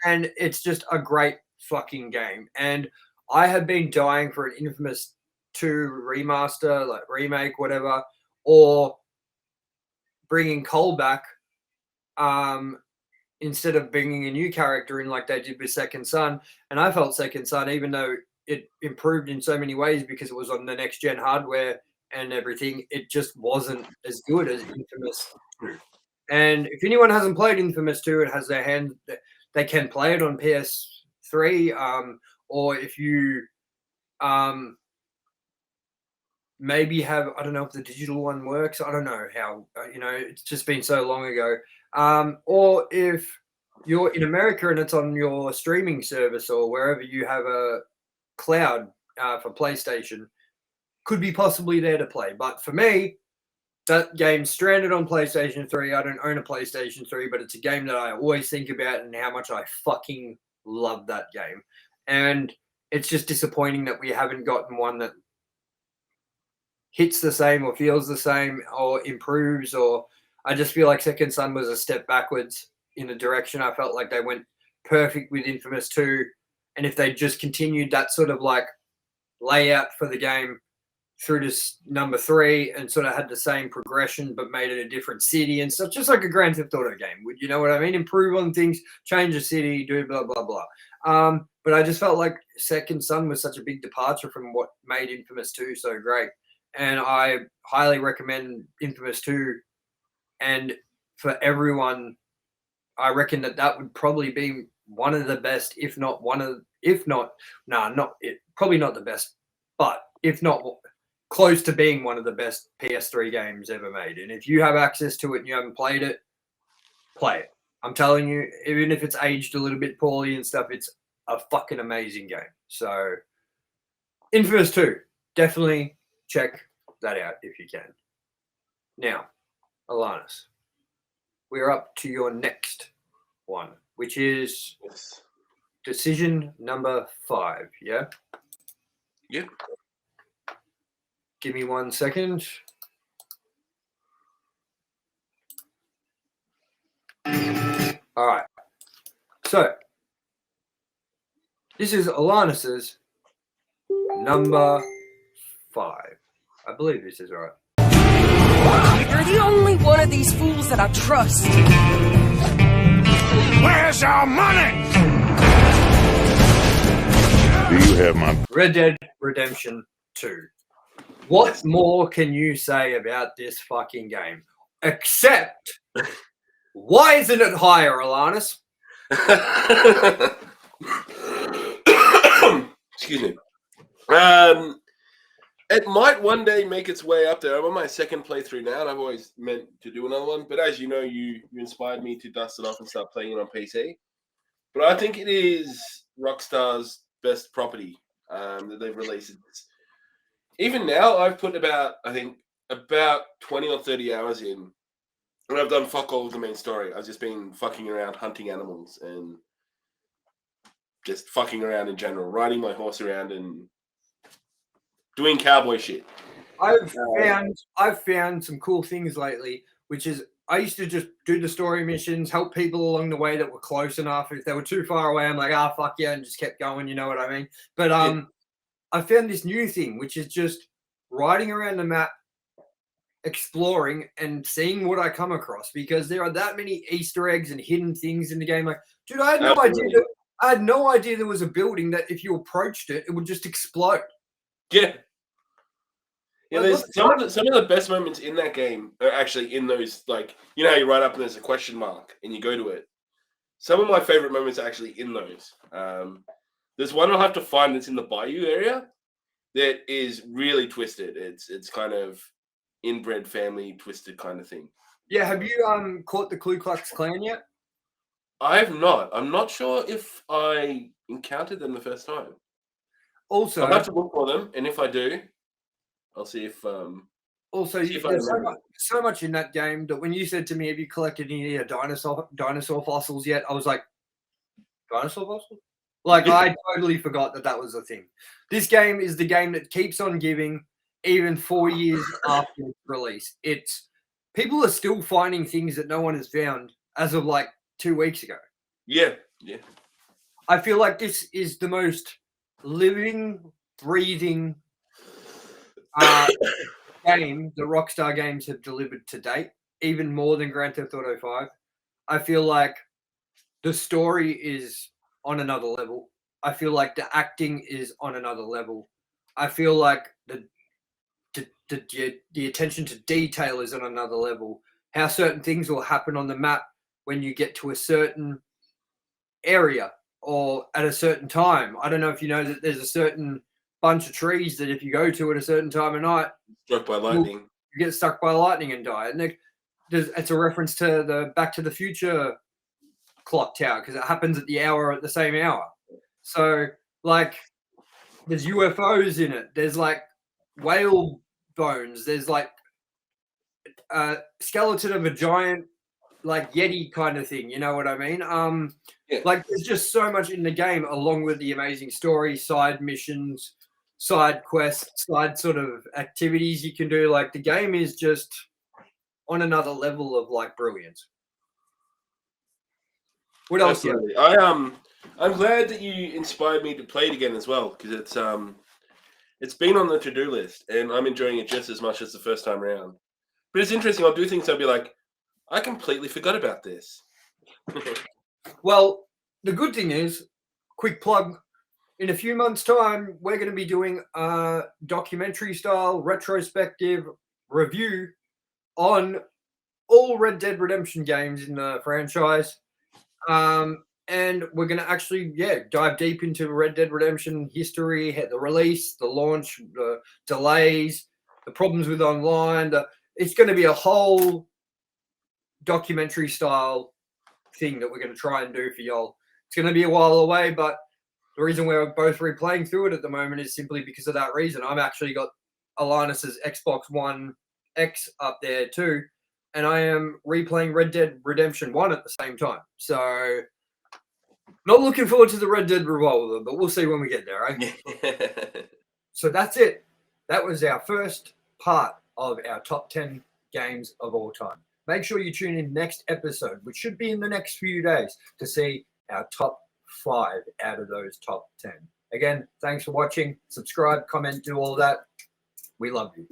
And it's just a great fucking game. And I have been dying for an Infamous 2 remaster, like remake, whatever, or bringing Cole back instead of bringing a new character in like they did with Second Son. And I felt Second Son, even though it improved in so many ways because it was on the next gen hardware and everything, it just wasn't as good as Infamous 2. And if anyone hasn't played Infamous 2, it has their hand, they can play it on PS3, or if you maybe have, I don't know if the digital one works. I don't know how, it's just been so long ago. Or if you're in America and it's on your streaming service or wherever you have a cloud for PlayStation, could be possibly there to play. But for me, that game's stranded on PlayStation 3. I don't own a PlayStation 3, but it's a game that I always think about and how much I fucking love that game. And it's just disappointing that we haven't gotten one that hits the same or feels the same or improves, or I just feel like Second Son was a step backwards in the direction. I felt like they went perfect with Infamous 2. And if they just continued that sort of like layout for the game through to number 3 and sort of had the same progression but made it a different city and stuff, just like a Grand Theft Auto game. Would you know what I mean? Improve on things, change the city, do blah, blah, blah. But I just felt like Second Son was such a big departure from what made Infamous 2 so great. And I highly recommend Infamous 2. And for everyone, I reckon that would probably be one of the best, probably not the best, but if not close to being one of the best PS3 games ever made. And if you have access to it and you haven't played it, play it. I'm telling you, even if it's aged a little bit poorly and stuff, it's a fucking amazing game. So, Infamous 2, definitely check that out if you can. Now, Alannis, we're up to your next one, which is decision number 5, yeah? Yeah. Give me 1 second. All right. So, this is Alannis's number 5. I believe this is right. You're the only one of these fools that I trust. Where's our money? Do you have my... Red Dead Redemption 2. What more can you say about this fucking game? Except, why isn't it higher, Alannis? Excuse me. It might one day make its way up there. I'm on my second playthrough now, and I've always meant to do another one. But as you know, you inspired me to dust it off and start playing it on PC. But I think it is Rockstar's best property that they've released. Even now, I've put about 20 or 30 hours in, and I've done fuck all of the main story. I've just been fucking around hunting animals and just fucking around in general, riding my horse around and doing cowboy shit. I've found some cool things lately, which is I used to just do the story missions, help people along the way that were close enough. If they were too far away, I'm like, fuck yeah, and just kept going, you know what I mean? But Yeah. I found this new thing, which is just riding around the map, exploring and seeing what I come across, because there are that many Easter eggs and hidden things in the game. Like, dude, I had no idea there was a building that if you approached it, it would just explode. Yeah. Yeah, Well, there's look, some of the best moments in that game are actually in those, like, you know how you ride up and there's a question mark and you go to it. Some of my favorite moments are actually in those. There's one I'll have to find that's in the Bayou area that is really twisted. It's kind of inbred family twisted kind of thing. Yeah, have you caught the Ku Klux Klan yet? I have not. I'm not sure if I encountered them the first time. Also, I'll have to look for them, and if I do, I'll see if see if I there's remember. so much in that game that when you said to me, have you collected any dinosaur fossils yet? I was like, dinosaur fossils? Like, I totally forgot that was a thing. This game is the game that keeps on giving, even 4 years after its release. People are still finding things that no one has found as of like 2 weeks ago. Yeah. I feel like this is the most living, breathing game the Rockstar Games have delivered to date, even more than Grand Theft Auto 5. I feel like the story is on another level. I feel like the acting is on another level. I feel like the attention to detail is on another level. How certain things will happen on the map when you get to a certain area or at a certain time. I don't know if you know that there's a certain bunch of trees that if you go to at a certain time of night, Struck by lightning. you get struck by lightning and die. And it's a reference to the Back to the Future clock tower because it happens at the hour at the same hour. So, like, there's UFOs in it. There's like whale bones. There's like a skeleton of a giant, like Yeti kind of thing. You know what I mean? Yeah. Like, there's just so much in the game, along with the amazing story, side missions, side quests, side sort of activities you can do. Like, the game is just on another level of like brilliance. What else? Absolutely. I'm glad that you inspired me to play it again as well because it's been on the to-do list and I'm enjoying it just as much as the first time around. But it's interesting. I'll do things. I'll be like, I completely forgot about this. Well, the good thing is, quick plug, in a few months' time, we're going to be doing a documentary-style retrospective review on all Red Dead Redemption games in the franchise. And we're going to actually, dive deep into Red Dead Redemption history, the release, the launch, the delays, the problems with online. It's going to be a whole documentary-style thing that we're going to try and do for y'all. It's going to be a while away, but the reason we're both replaying through it at the moment is simply because of that reason. I've actually got Alannis's Xbox One X up there too, and I am replaying Red Dead Redemption 1 at the same time. So, not looking forward to the Red Dead Revolver, but we'll see when we get there, right? Yeah. So that's it. that was our first part of our top 10 games of all time. Make sure you tune in next episode, which should be in the next few days, to see our top 5 out of those top 10. Again, thanks for watching. Subscribe, comment, do all that. We love you.